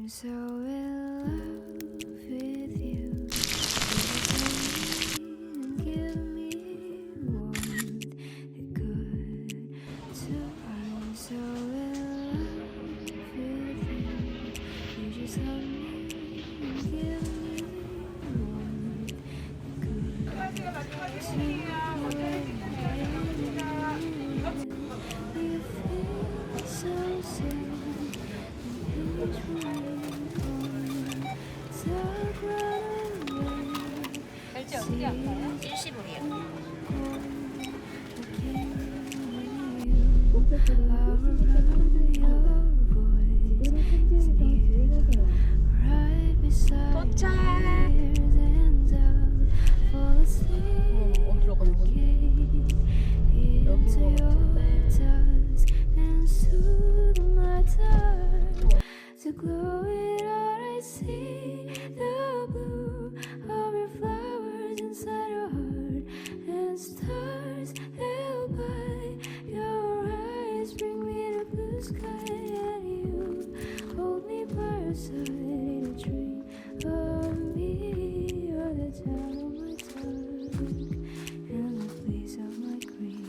so in love with you. Give me warmth, good. So I'm so in love with you. You just love me and give me warmth, good. You feel so sad. 결제 어떻게 할까요? 일시불이요. 도착! 어디로 가는 거지? 여기로 To glow it all, I see the blue of your flowers inside your heart, and stars held by your eyes bring me to blue sky, and you hold me by your side in a dream of me. You're the time of my dark and the place of my grief.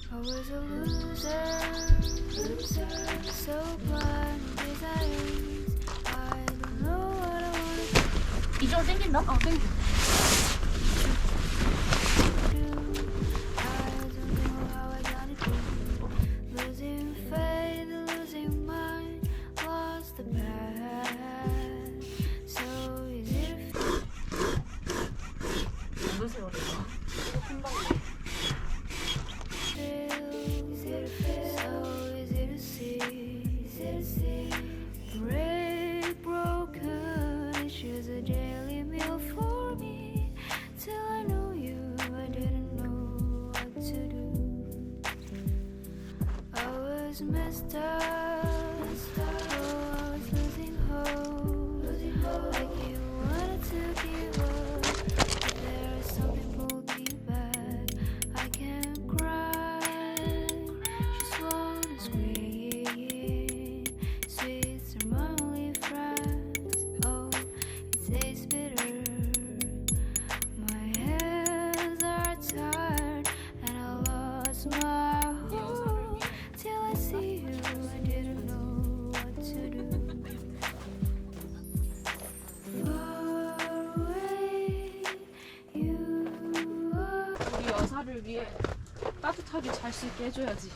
I was a loser, so blind with desires. I don't know what I wanna 이쪽으로 땡긴다? 어, 땡겨. do. I don't know how I got it through. Losing faith, losing mind, lost the path. So easy to 누구세요? feel, so easy to see. Break broken issues, a daily meal for me. Till I knew you, I didn't know what to do. I was messed up, I was losing hope. Like you wanted to give up, but there is something pulled me back. I can't cry, just wanna scream. Sweets are my only friends. Oh, it tastes bitter. My hands are tired, and I lost my hope. Till I see you, I didn't know what to do. Far away, you are. 우리 여사를 위해 따뜻하게 잘 수 있게 해줘야지.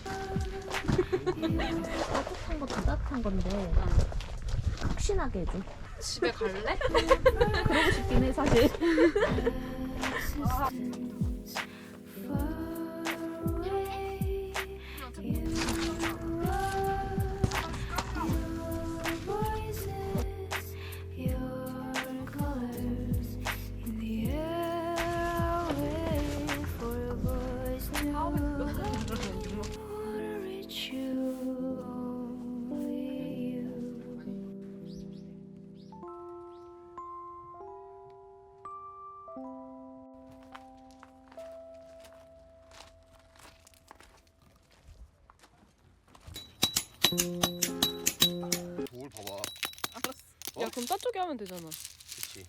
따뜻한 것도 따뜻한 건데 푹신하게 해줘. 집에 갈래? 그러고 싶긴 해 사실. Existence. Far away, you are. Your voices, your colors in the air. I'll wait for your voice to wanna reach you, only you. 돌 봐봐. 알았어. 어? 야 그럼 따쪽에 하면 되잖아. 그치.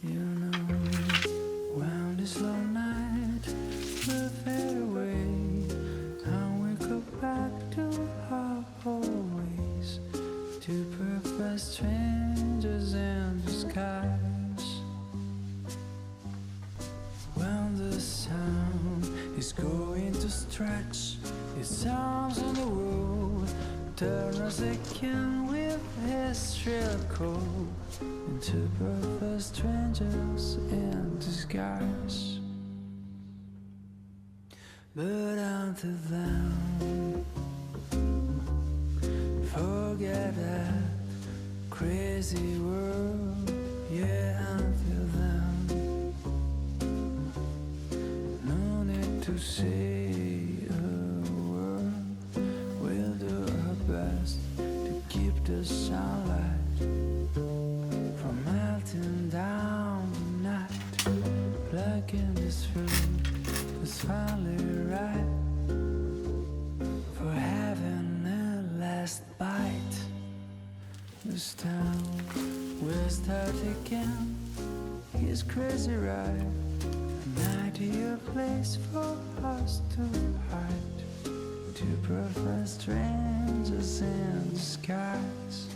You know, round this long night will fade away, and we go back to our old ways, two perfect strangers in disguise. going to stretch his arms on the road, turn us again with his shrill call into perfect strangers in disguise. But until then, forget that crazy world. Yeah, until then, no need to say a word. We'll do our best to keep the sunlight from melting down the night. Plugging this food is finally right for having a last bite. This town will start again. His crazy ride, an ideal place for us to hide. Two perfect strangers in disguise.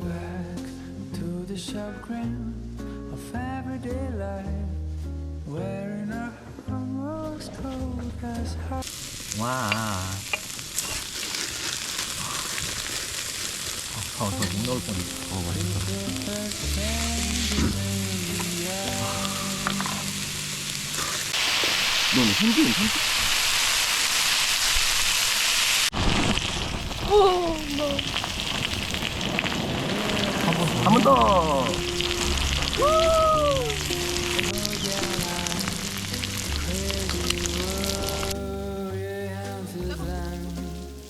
Back to the sharp grin of everyday life, wearing our most cold as heart. 와. 저눈 넣을 뻔했어. 맛있다. 너는 현지인 현지? 한 번 더.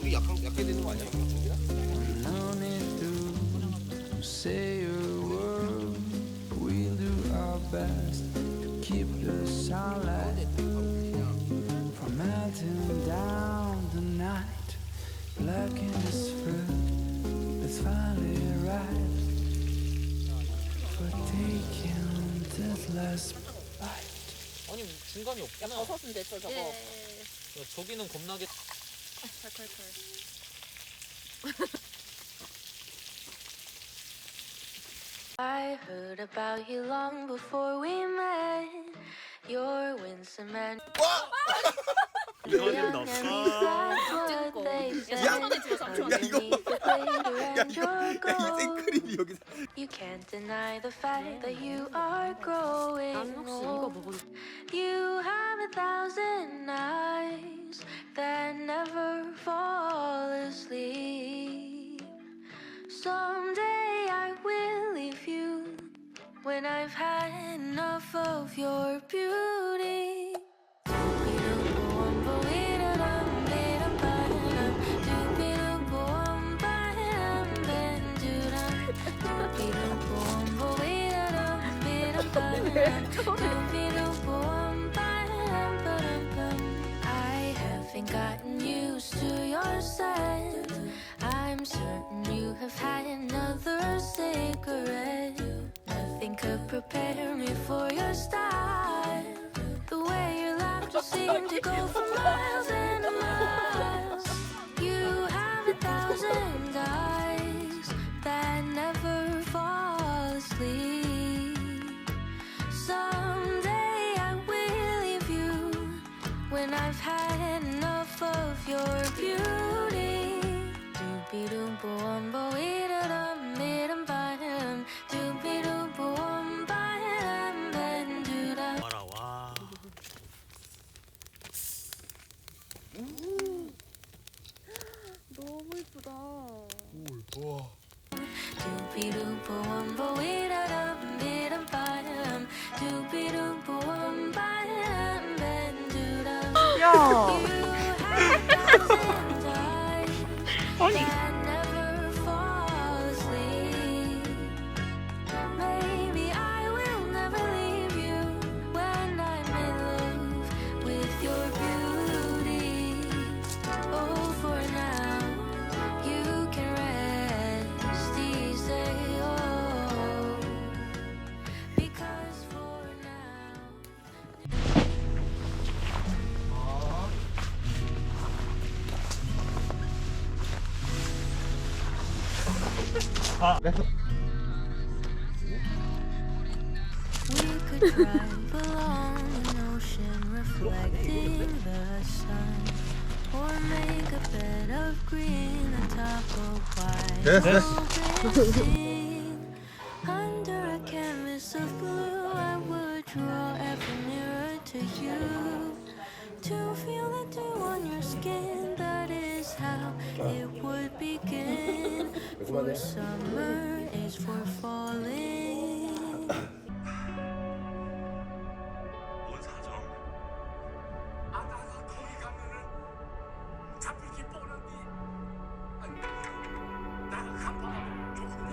우리 약해 되는 거 아니야? No need to say a word. We'll do our best to keep the sunlight from melting down the night. Black in this fruit that's finally arrived for taking this last bite. 아니 중간이 없구나. 버섯은 됐어 저거. 야, 저기는 겁나게. I heard about you long before we met. You're winsome and young and that's what they say. Underneath the glitter and your gold, 여기서. you can't deny the fact that you are growing old. You have 1,000 eyes that never fall asleep. Someday I will leave you when I've had enough of your beauty. I haven't gotten used to your scent. I'm certain you have had another cigarette. Nothing could prepare me for your style. The way your laughter seemed to go for miles and miles. You have 1,000 eyes that never fall asleep. Someday I will leave you when I've had enough of your beauty. 와라 와. 너무 이쁘다. 우와. 야. 아니. Maybe I will never leave you when I'm in love with your beauty. Oh, for now you can rest easy. Oh, because for now. We could drive along make a bed of green atop of white. 됐어. Hoping under a canvas of blue, I would draw ever nearer to you. To feel the dew on your skin, that is how it would begin. For summer is for falling. 뭔 사정? 아빠가 거기 가면은 잡히기 뻔한데. 아니, 나랑 한 번 하면 좋겠냐?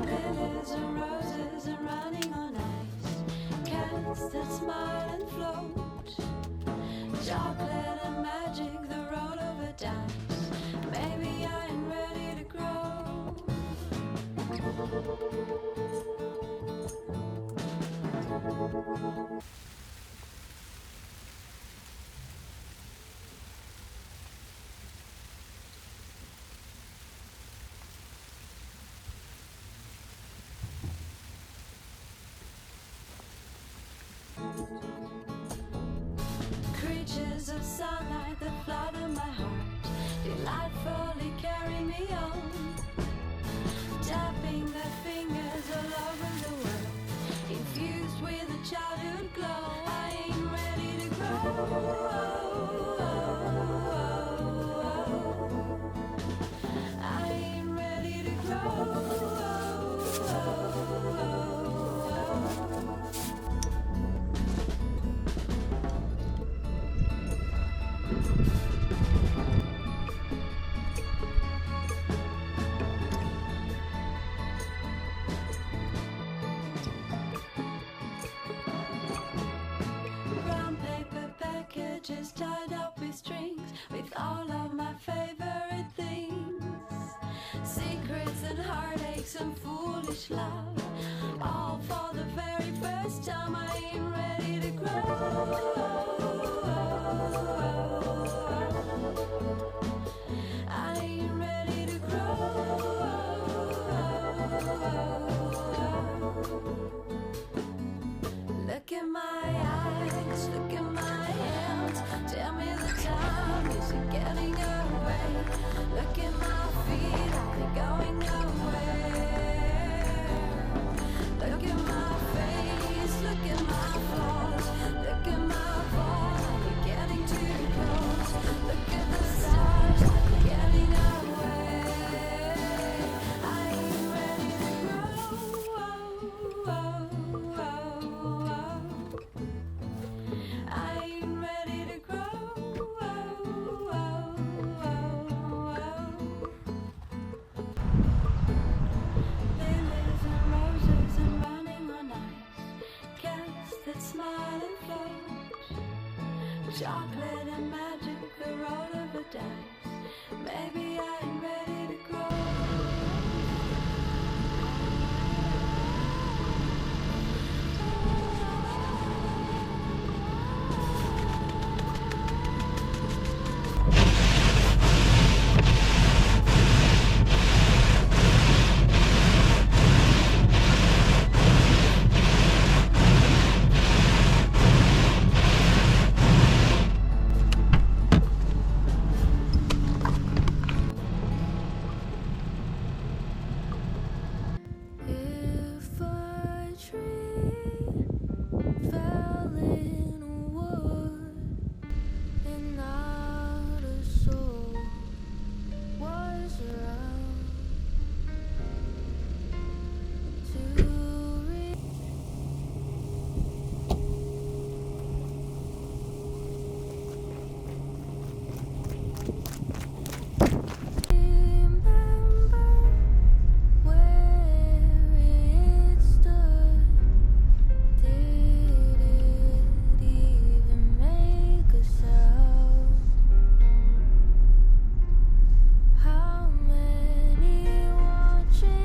Lilies and roses and running on ice, cats that smile and float, chocolate and magic, the roll of a dice. Maybe I am ready to grow. Creatures of sunlight that flutter my heart, delightfully carry me on, tapping their fingers all over the world, infused with a childhood glow. I ain't ready to grow. I ain't ready to grow. Brown paper packages tied up with strings, with all of my favorite things. Secrets and heartaches and foolish love, all for the very first time. I ain't ready to grow. I ain't ready to grow. Look in my eyes, look in my hands. Tell me the time, is it getting away? Look at my feet, are they going nowhere? Look at my face, look at my flaws. Look at my fault, are you getting too close? Look at the stars, are they getting away? I ain't ready to grow. I ain't ready to grow. Lilies and roses and running on ice, cats that smile and float,